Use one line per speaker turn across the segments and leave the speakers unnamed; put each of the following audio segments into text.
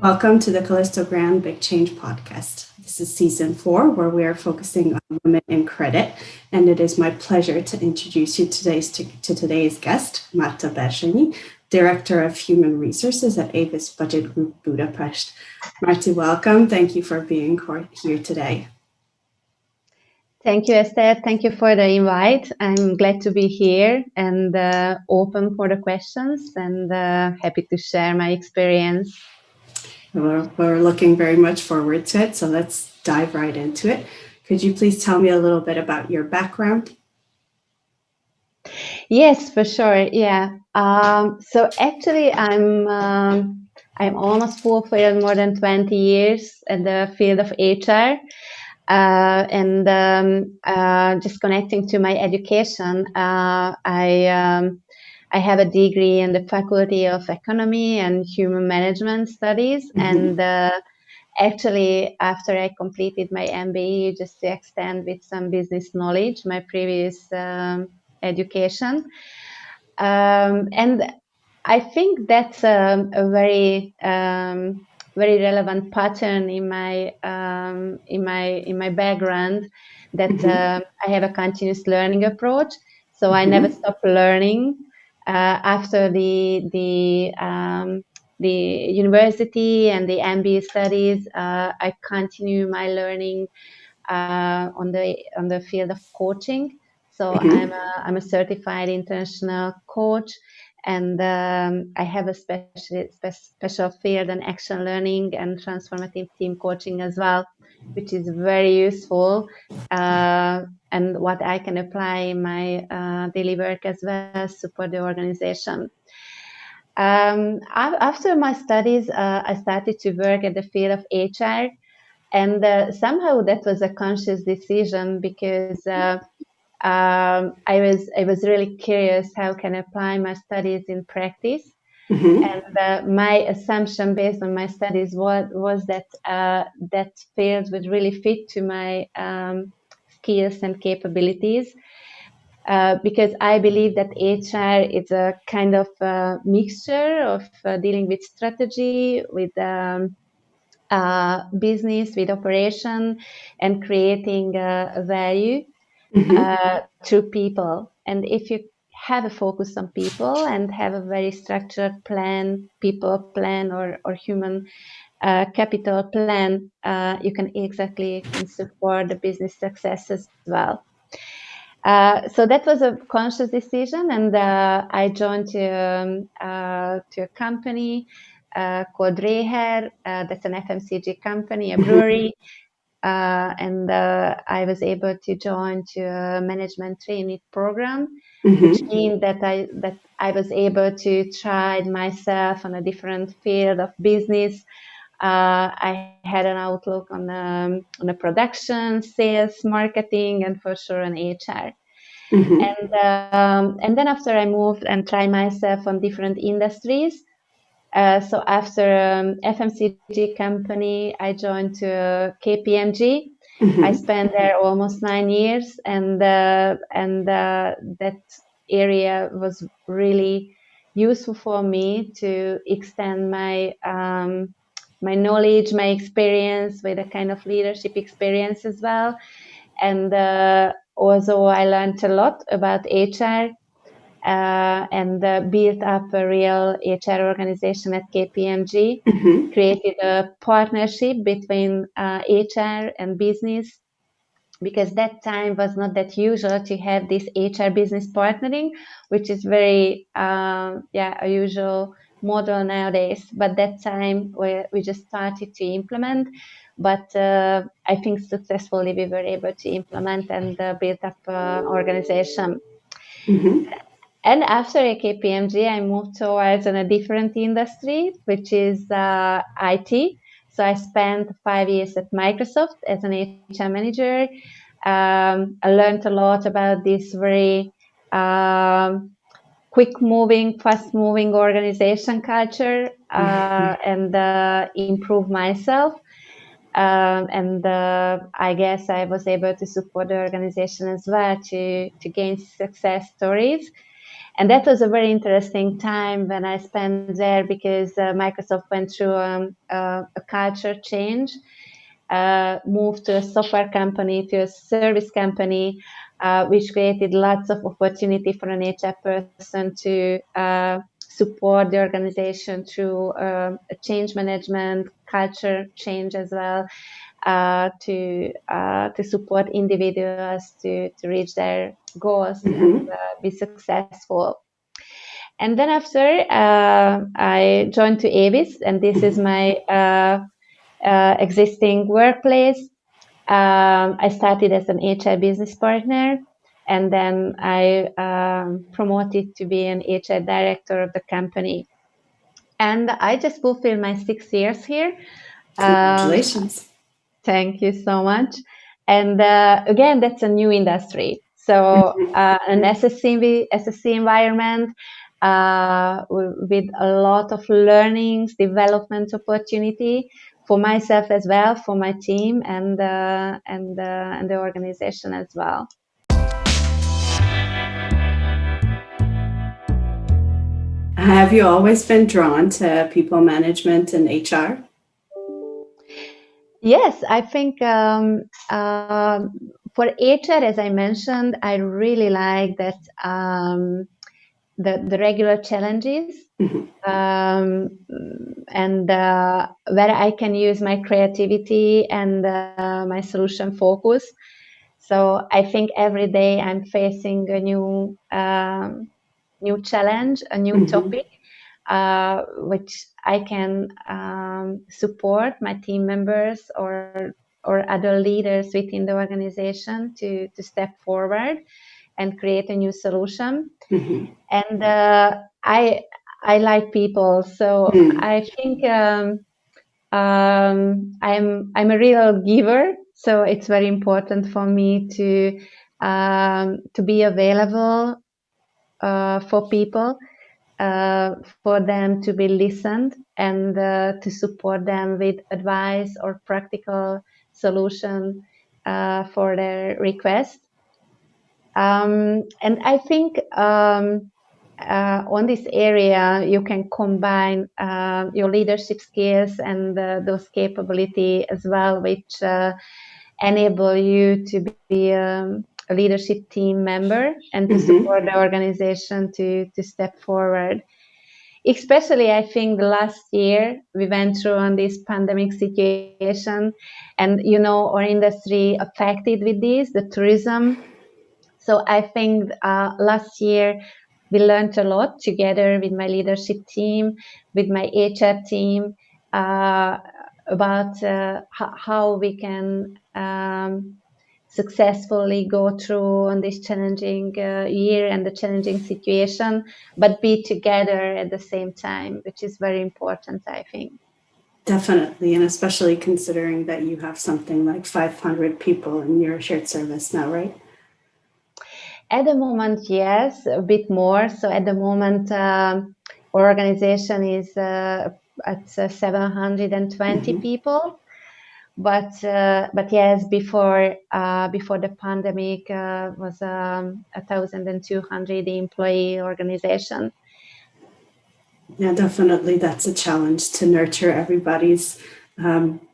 Welcome to the Callisto Grand Big Change podcast. This is season 4, where we are focusing on women in credit, and it is my pleasure to introduce you to today's guest, Márta Berzsenyi, Director of Human Resources at Avis Budget Group Budapest. Márta, welcome. Thank you for being here today.
Thank you, Esther. Thank you for the invite. I'm glad to be here and open for the questions and happy to share my experience.
We're looking very much forward to it, so let's dive right into it. Could you please tell me a little bit about your background?
Yes, for sure. Yeah. So actually, I'm almost fulfilled more than 20 years in the field of HR. Just connecting to my education, I have a degree in the Faculty of Economy and Human Management Studies.
Mm-hmm.
And actually, after I completed my MBA, just to extend with some business knowledge, my previous education. And I think that's a very very relevant pattern in my background, that I have a continuous learning approach. So I never stop learning. After the university and the MBA studies, I continue my learning on the field of coaching. So I'm a certified international coach, and I have a special field in action learning and transformative team coaching as well, which is very useful, and what I can apply in my daily work as well, support the organization. After my studies, I started to work at the field of HR, and somehow that was a conscious decision, because I was really curious how can I apply my studies in practice. And my assumption based on my studies was that that field would really fit to my skills and capabilities, because I believe that HR is a kind of mixture of dealing with strategy, with business, with operation, and creating value through people. And if you have a focus on people and have a very structured plan, people plan, or human capital plan, you can support the business success as well. So that was a conscious decision, and I joined to a company called Reher. That's an FMCG company, a brewery. And I was able to join to a management training program, which means that I was able to try myself on a different field of business. I had an outlook on the production, sales, marketing, and for sure on HR. And then after I moved and tried myself on different industries. So after FMCG company, I joined to KPMG. I spent there almost 9 years, and that area was really useful for me to extend my my knowledge, my experience, with a kind of leadership experience as well. And also I learned a lot about HR. And built up a real HR organization at KPMG, created a partnership between HR and business, because that time was not that usual to have this HR business partnering, which is very a usual model nowadays. But that time we just started to implement, but I think successfully we were able to implement and build up an organization. And after KPMG, I moved towards a different industry, which is IT. So I spent 5 years at Microsoft as an HR manager. I learned a lot about this very quick-moving, fast-moving organization culture, and improve myself. And I guess I was able to support the organization as well to gain success stories. And that was a very interesting time when I spent there, because Microsoft went through a culture change, moved to a software company, to a service company, which created lots of opportunity for an HR person to support the organization through change management, culture change as well, to support individuals to reach their goals and be successful. And then after, I joined to Avis, and this is my existing workplace. I started as an HR business partner, and then I promoted to be an HR director of the company. And I just fulfilled my 6 years here.
Congratulations.
Thank you so much. And again, that's a new industry. So an SSC environment with a lot of learnings, development opportunity for myself as well, for my team, and the organization as well.
Have you always been drawn to people management and HR?
Yes, I think for HR, as I mentioned, I really like that the regular challenges, and where I can use my creativity and my solution focus. So I think every day I'm facing a new challenge, a new topic, which I can support my team members or other leaders within the organization to step forward and create a new solution. And I like people, so I think I'm a real giver. So it's very important for me to be available for people, for them to be listened, and to support them with advice or practical solution for their request. And I think on this area, you can combine your leadership skills and those capability as well, which enable you to be a leadership team member and to support the organization to step forward. Especially, I think the last year we went through on this pandemic situation, and our industry affected with this, the tourism. So I think last year we learned a lot together with my leadership team, with my HR team, about how we can successfully go through on this challenging year and the challenging situation, but be together at the same time, which is very important, I think.
Definitely, and especially considering that you have something like 500 people in your shared service now, right?
At the moment, yes, a bit more. So at the moment, our organization is at 720 people. But yes, before the pandemic, was 1,200 employee organization.
Yeah, definitely, that's a challenge to nurture everybody's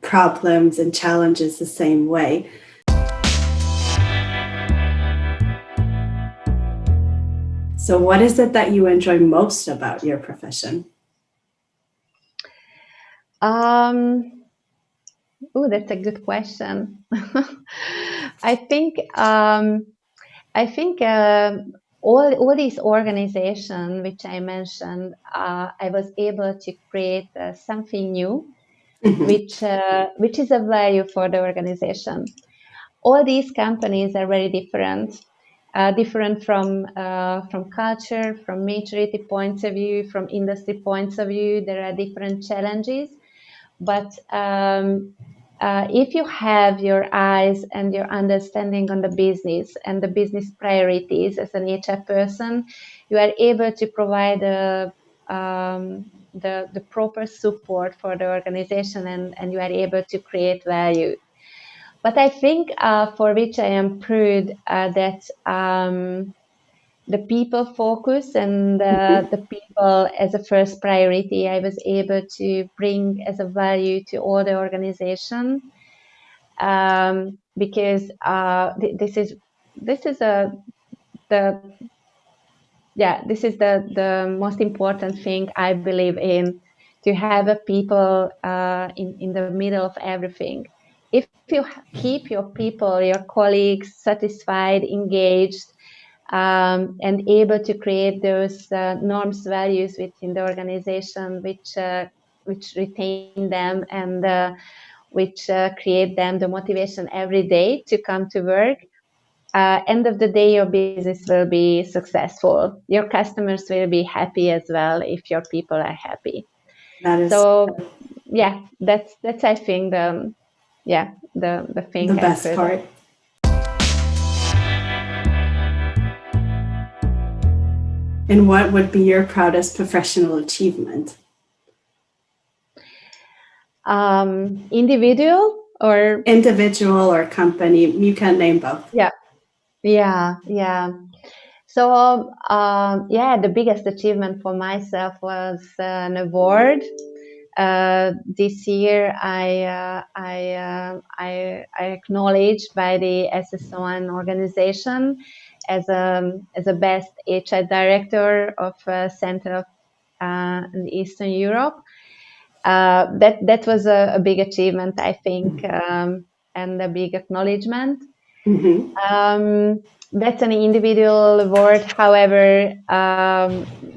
problems and challenges the same way. So what is it that you enjoy most about your profession?
Oh, that's a good question. I think all these organizations which I mentioned, I was able to create something new, which is a value for the organization. All these companies are very different. Different from culture, from maturity points of view, from industry points of view. There are different challenges, but if you have your eyes and your understanding on the business and the business priorities as an HR person, you are able to provide the proper support for the organization, and you are able to create value. But I think for which I am proud that the people focus and the people as a first priority. I was able to bring as a value to all the organization, because this is the this is the most important thing I believe in, to have a people in the middle of everything. If you keep your people, your colleagues satisfied, engaged, and able to create those norms, values within the organization, which retain them and which create them the motivation every day to come to work, end of the day, your business will be successful. Your customers will be happy as well if your people are happy.
That is
that's I think the thing
the best part. And what would be your proudest professional achievement?
Individual or
company? You can name both.
Yeah. So the biggest achievement for myself was an award. This year, I acknowledged by the SSON organization as a best HR director of Central and Eastern Europe. That was a big achievement, I think, and a big acknowledgement. That's an individual award. However,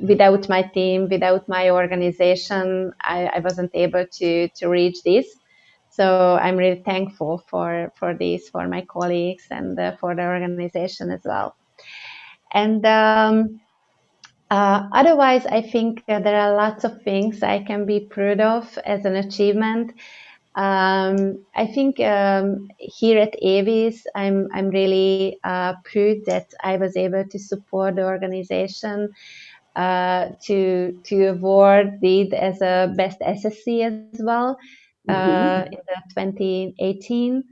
without my team, without my organization, I wasn't able to reach this. So I'm really thankful for this, for my colleagues and for the organization as well. And otherwise, I think there are lots of things I can be proud of as an achievement. I think here at Avis, I'm really proud that I was able to support the organization to award it as a best SSC as well in the 2018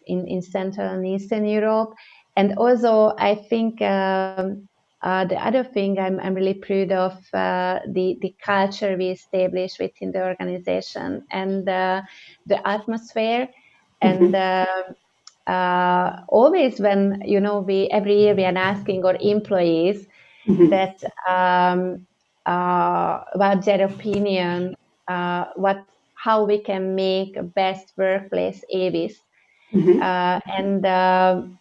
in Central and Eastern Europe. And also, I think the other thing I'm really proud of, the culture we established within the organization and the atmosphere. And always when, every year we are asking our employees that about their opinion, how we can make a best workplace Avis. And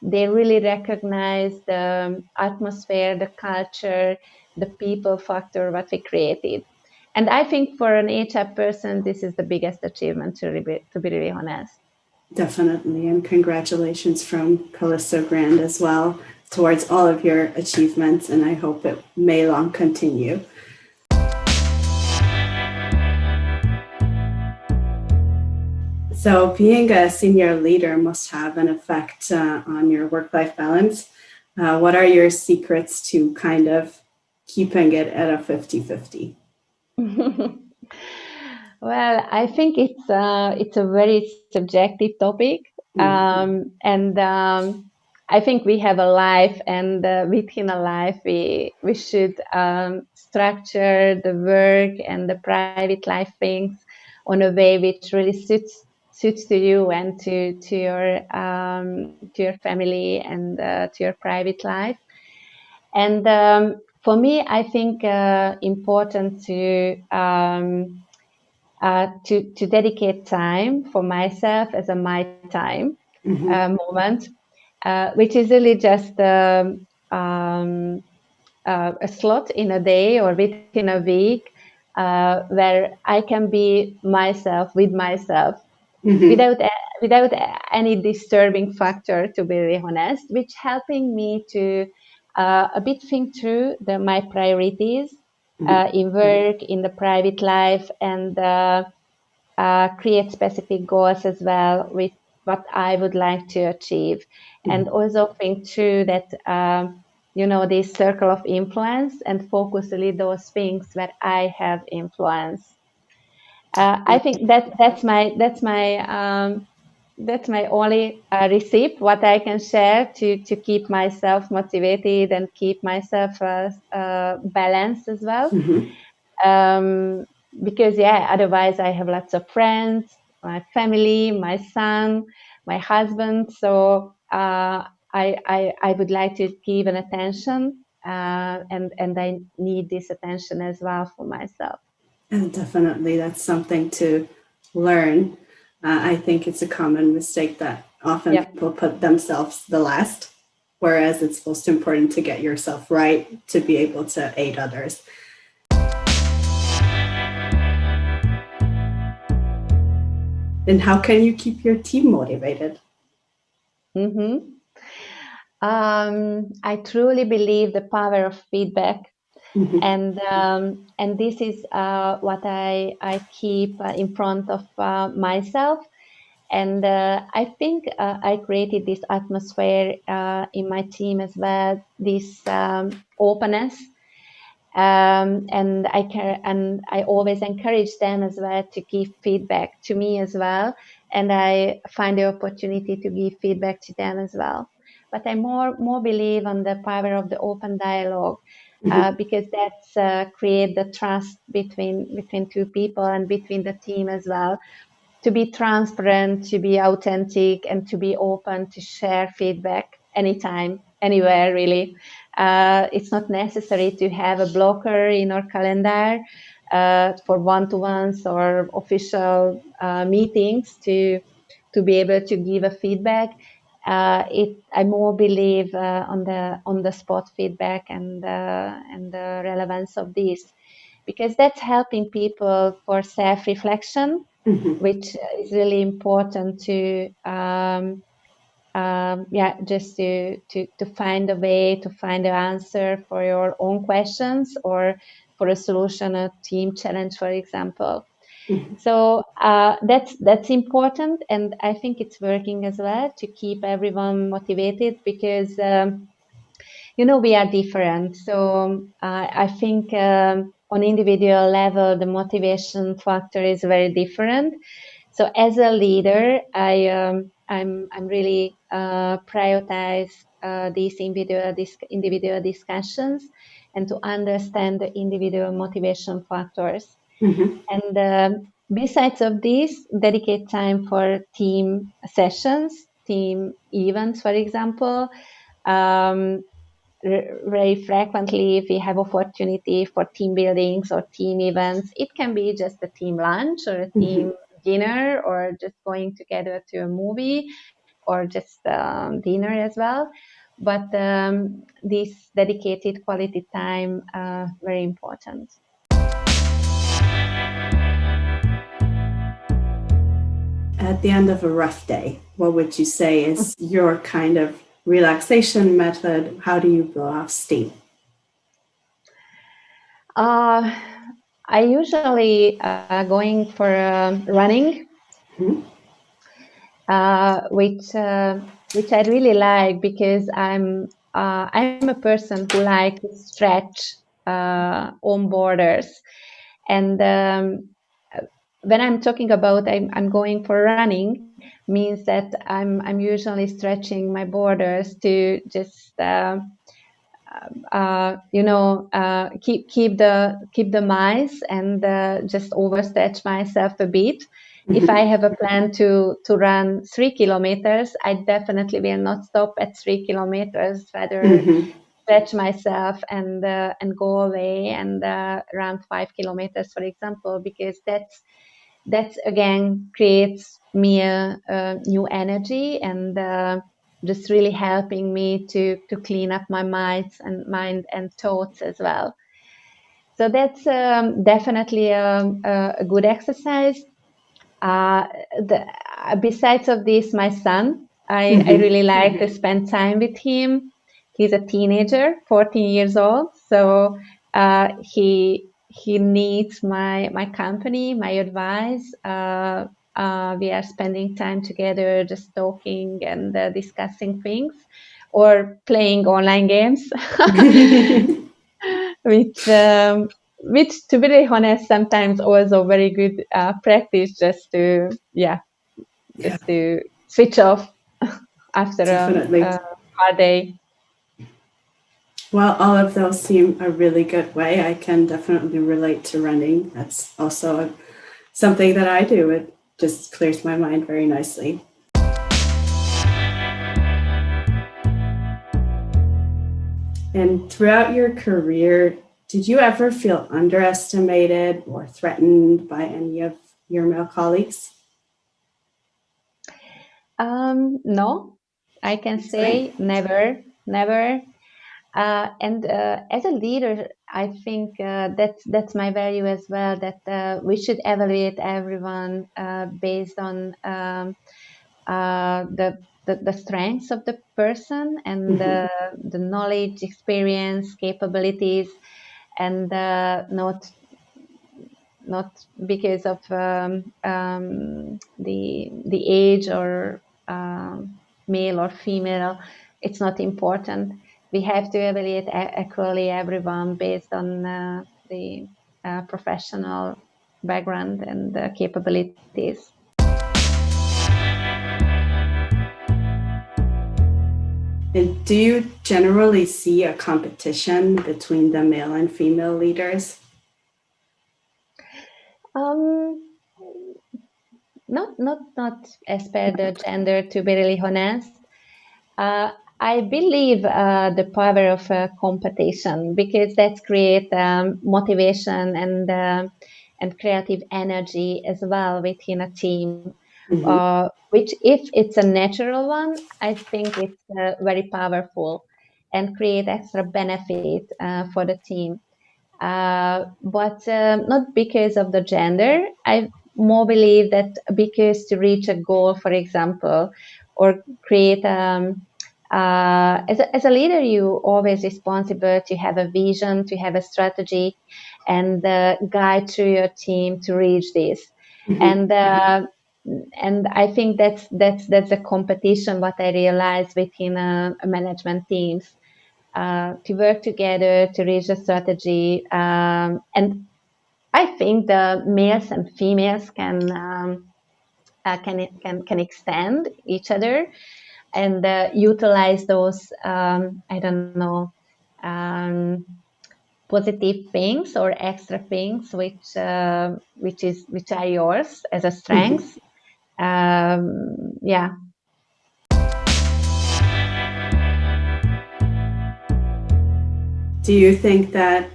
they really recognize the atmosphere, the culture, the people factor, what we created. And I think for an HR person, this is the biggest achievement, to be really honest.
Definitely. And congratulations from Callisto Grand as well towards all of your achievements. And I hope it may long continue. So being a senior leader must have an effect on your work-life balance. What are your secrets to kind of keeping it at a 50-50?
Well, I think it's a very subjective topic. And I think we have a life, and within a life, we should structure the work and the private life things on a way which really suits to you and to your family and to your private life. And for me, I think important to dedicate time for myself as a my time moment, which is really just a slot in a day or within a week where I can be myself with myself without any disturbing factor, to be really honest, which helping me to a bit think through my priorities in work, in the private life, and create specific goals as well with what I would like to achieve. And also think through that, this circle of influence, and focus really those things where I have influence. I think that's my that's my only recipe, what I can share to keep myself motivated and keep myself balanced as well. Um, because otherwise I have lots of friends, my family, my son, my husband. So I would like to give an attention, and I need this attention as well for myself.
And definitely that's something to learn. I think it's a common mistake that often people put themselves the last, whereas it's most important to get yourself right to be able to aid others. And how can you keep your team motivated?
I truly believe the power of feedback. And this is what I keep in front of myself. And I think I created this atmosphere in my team as well, this openness. And I always encourage them as well to give feedback to me as well. And I find the opportunity to give feedback to them as well. But I more believe on the power of the open dialogue, because that's create the trust between two people and between the team as well. To be transparent, to be authentic, and to be open to share feedback anytime, anywhere, really. It's not necessary to have a blocker in our calendar for one-to-ones or official meetings to be able to give a feedback. I more believe on the spot feedback and the relevance of this, because that's helping people for self-reflection, which is really important to just to find a way to find an answer for your own questions or for a solution, a team challenge, for example. So that's important, and I think it's working as well to keep everyone motivated, because we are different. So I think on individual level, the motivation factor is very different. So as a leader, I'm really prioritize these individual discussions, and to understand the individual motivation factors. And besides of this, dedicate time for team sessions, team events, for example. Very frequently, if we have opportunity for team buildings or team events, it can be just a team lunch or a team dinner, or just going together to a movie, or just dinner as well. But this dedicated quality time, very important.
At the end of a rough day, what would you say is your kind of relaxation method? How do you blow off steam?
I usually going for running, which I really like, because I'm a person who likes to stretch on borders. And when I'm talking about I'm going for running, means that I'm usually stretching my borders to just keep the miles, and just overstretch myself a bit. If I have a plan to run 3 kilometers, I definitely will not stop at 3 kilometers, rather stretch myself and go away and run 5 kilometers, for example, because that's again creates me a new energy, and just really helping me to clean up my mind and thoughts as well. So that's definitely a good exercise. Besides of this, my son, I really like to spend time with him. He's a teenager, 14 years old, so he needs my company, my advice. We are spending time together, just talking and discussing things, or playing online games, which, to be really honest, sometimes also very good practice, just to switch off after
Definitely.
a hard day.
Well, all of those seem a really good way. I can definitely relate to running. That's also something that I do. It just clears my mind very nicely. And throughout your career, did you ever feel underestimated or threatened by any of your male colleagues?
No, I can
That's great.
say never, never. And as a leader, I think that's my value as well. That we should evaluate everyone based on the strengths of the person and the knowledge, experience, capabilities, and not because of the age or male or female. It's not important. We have to evaluate equally everyone based on the professional background and capabilities.
And do you generally see a competition between the male and female leaders?
Not as per the gender, to be really honest. I believe the power of competition, because that creates motivation and creative energy as well within a team. Which, if it's a natural one, I think it's very powerful and create extra benefit for the team. But not because of the gender. I more believe that because to reach a goal, for example, or create as a leader, you always responsible to have a vision, to have a strategy, and guide through your team to reach this. And I think that's a competition. What I realized within a management teams. To work together to reach a strategy. And I think the males and females can extend each other and utilize those I don't know positive things or extra things which are yours as a strength. Yeah.
Do you think that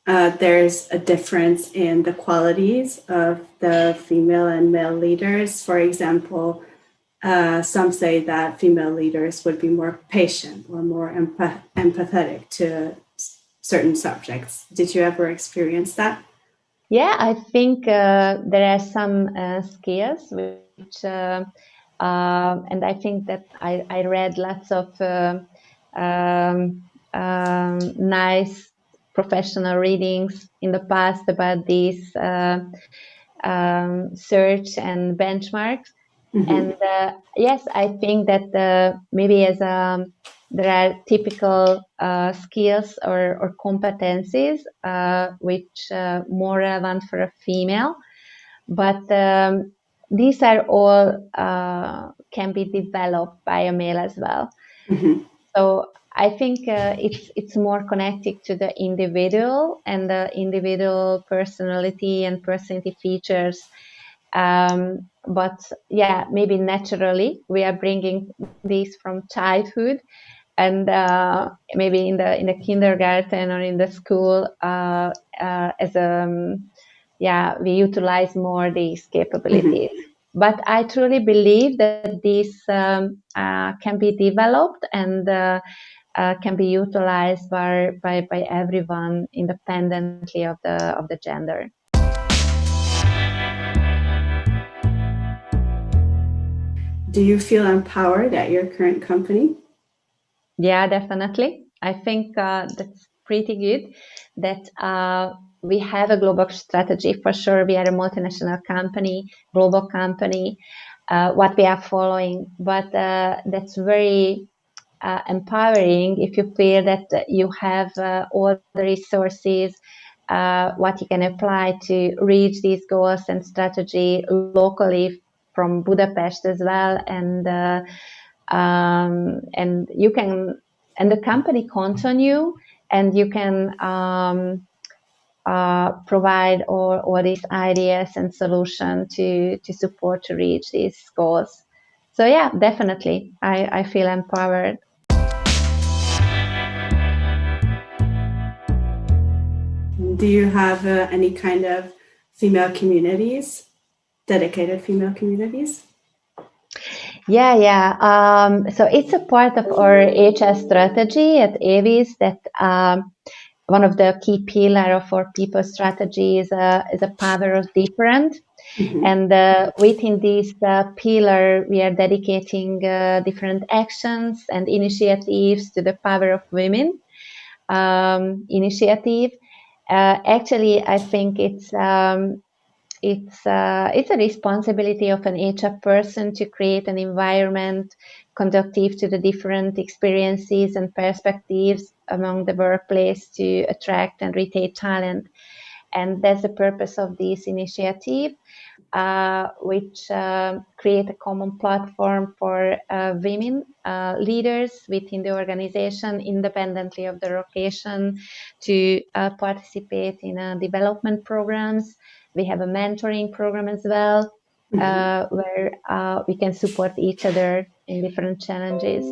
there's a difference in the qualities of the female and male leaders? For example, some say that female leaders would be more patient or more empathetic to certain subjects. Did you ever experience that?
Yeah, I think there are some skills which, and I think that I read lots of nice professional readings in the past about these search and benchmarks. And yes, I think that maybe as there are typical skills or competencies which more relevant for a female, but these are all can be developed by a male as well. So I think it's more connected to the individual and the individual personality and personality features. But yeah, maybe naturally we are bringing these from childhood, and maybe in the kindergarten or in the school as we utilize more these capabilities. But I truly believe that these can be developed and can be utilized by everyone independently of the gender.
Do you feel empowered at your current company?
Yeah, definitely. I think that's pretty good that we have a global strategy. For sure, we are a multinational company, global company, what we are following. But that's very empowering if you feel that you have all the resources, what you can apply to reach these goals and strategy locally from Budapest as well, and you can, and the company counts on you, and you can provide all these ideas and solutions to support to reach these goals. So yeah, definitely, I feel empowered.
Do you have any kind of female communities, dedicated female communities?
Yeah. So it's a part of our HR strategy at Avis that one of the key pillar of our people strategy is a power of different. Mm-hmm. And within this pillar, we are dedicating different actions and initiatives to the power of women initiative. Actually, I think it's a responsibility of an HR person to create an environment conducive to the different experiences and perspectives among the workplace to attract and retain talent. And that's the purpose of this initiative, which create a common platform for women leaders within the organization, independently of the location, to participate in development programs. We have a mentoring program as well, where we can support each other in different challenges.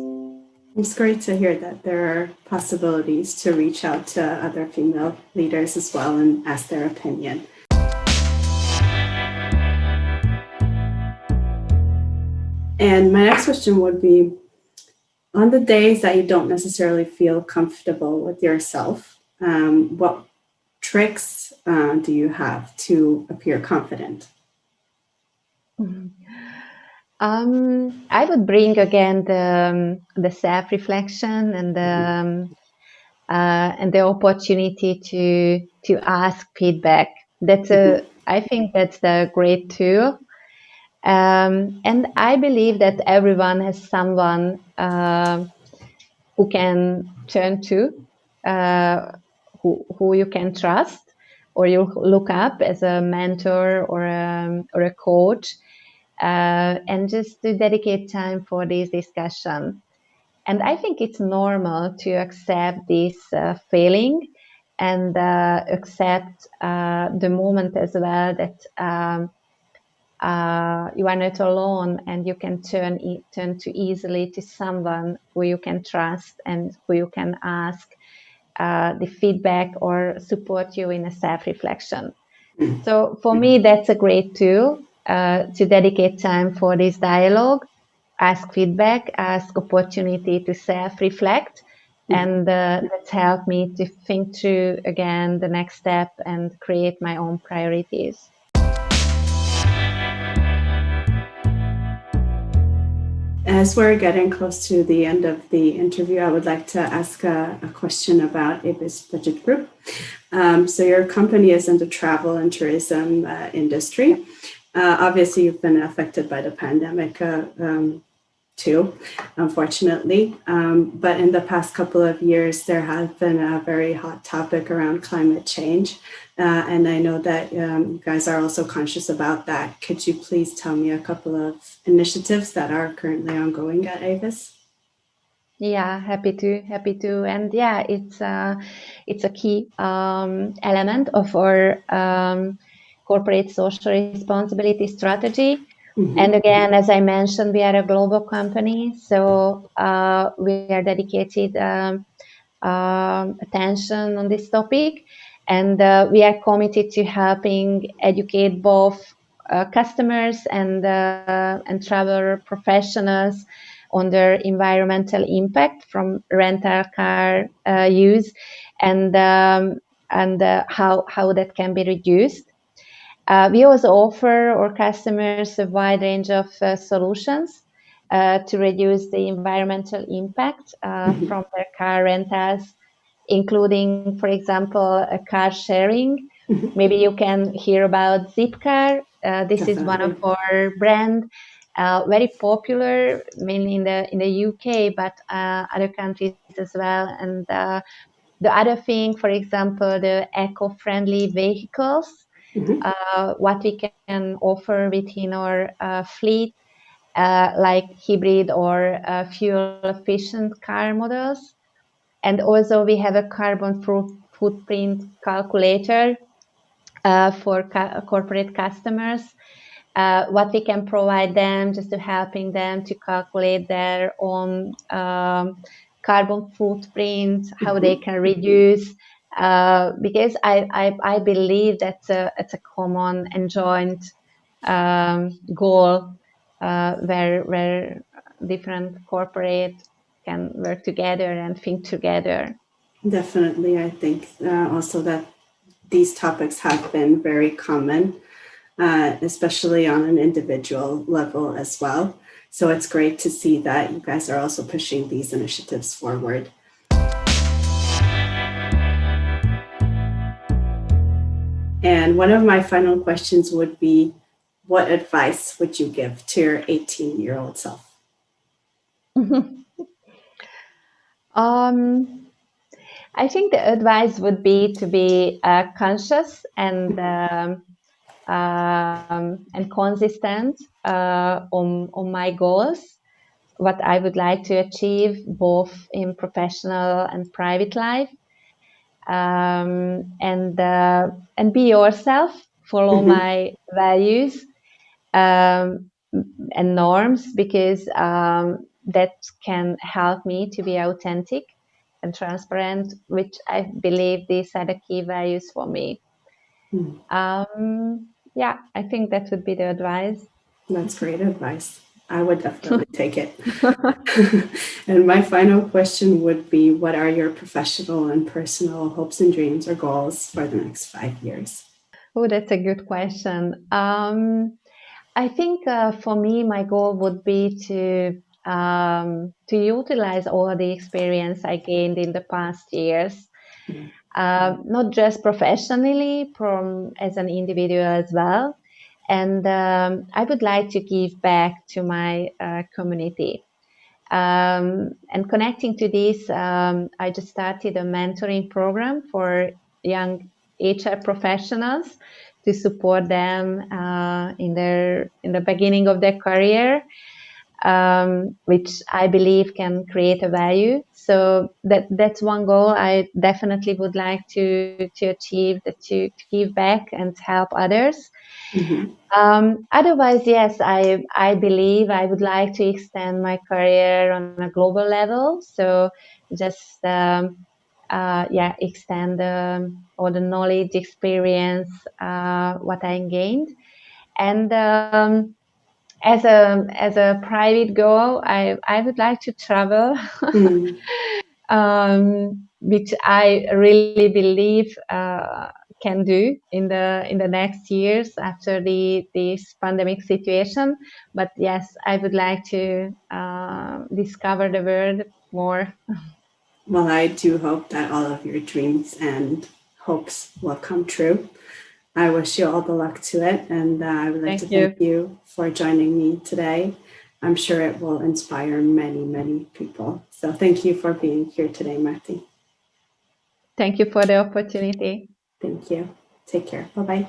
It's great to hear that there are possibilities to reach out to other female leaders as well and ask their opinion. And my next question would be, on the days that you don't necessarily feel comfortable with yourself, what tricks do you have to appear confident?
I would bring again the self-reflection and the opportunity to ask feedback. I think that's a great tool. And I believe that everyone has someone who can turn to, who you can trust, or you look up as a mentor or a coach, and just to dedicate time for this discussion. And I think it's normal to accept this feeling and accept the moment as well that you are not alone, and you can turn too easily to someone who you can trust and who you can ask the feedback or support you in a self-reflection. So for me, that's a great tool to dedicate time for this dialogue, ask feedback, ask opportunity to self-reflect, and that's helped me to think through again the next step and create my own priorities.
As we're getting close to the end of the interview, I would like to ask a question about Avis Budget Group. So your company is in the travel and tourism industry. Obviously, you've been affected by the pandemic too, unfortunately. But in the past couple of years, there has been a very hot topic around climate change. And I know that you guys are also conscious about that. Could you please tell me a couple of initiatives that are currently ongoing at Avis?
Yeah, happy to. And yeah, it's a key element of our corporate social responsibility strategy. Mm-hmm. And again, as I mentioned, we are a global company, so we are dedicated attention on this topic, and we are committed to helping educate both customers and travel professionals on their environmental impact from rental car use, and how that can be reduced. We also offer our customers a wide range of solutions to reduce the environmental impact from their car rentals, including, for example, car sharing. Maybe you can hear about Zipcar. This is one of our brands, very popular, mainly in the UK, but other countries as well. And the other thing, for example, the eco-friendly vehicles. what we can offer within our fleet, like hybrid or fuel efficient car models. And also we have a carbon footprint calculator for corporate customers, what we can provide them just to helping them to calculate their own carbon footprint, how they can reduce, because I believe that's it's a common and joint goal where different corporate can work together and think together.
Definitely. I think also that these topics have been very common, especially on an individual level as well. So it's great to see that you guys are also pushing these initiatives forward. And one of my final questions would be, what advice would you give to your 18-year-old self?
I think the advice would be to be conscious and consistent on my goals, what I would like to achieve both in professional and private life, and be yourself, follow my values and norms, because that can help me to be authentic and transparent, which I believe these are the key values for me. Yeah, I think that would be the advice.
That's great advice. I would definitely take it. And my final question would be, what are your professional and personal hopes and dreams or goals for the next 5 years?
Oh, that's a good question. I think for me, my goal would be to utilize all the experience I gained in the past years, not just professionally, as an individual as well. And I would like to give back to my community. And connecting to this, I just started a mentoring program for young HR professionals to support them in the beginning of their career, which I believe can create a value. So that's one goal I definitely would like to achieve, to give back and help others. Otherwise, yes, I believe I would like to extend my career on a global level. So just extend all the knowledge, experience, what I gained, and as a private goal, I would like to travel, which I really believe can do in the next years after this pandemic situation. But yes, I would like to discover the world more.
Well, I do hope that all of your dreams and hopes will come true. I wish you all the luck to it, and I would like to thank you for joining me today. I'm sure it will inspire many, many people. So thank you for being here today, Márta.
Thank you for the opportunity.
Thank you. Take care. Bye-bye.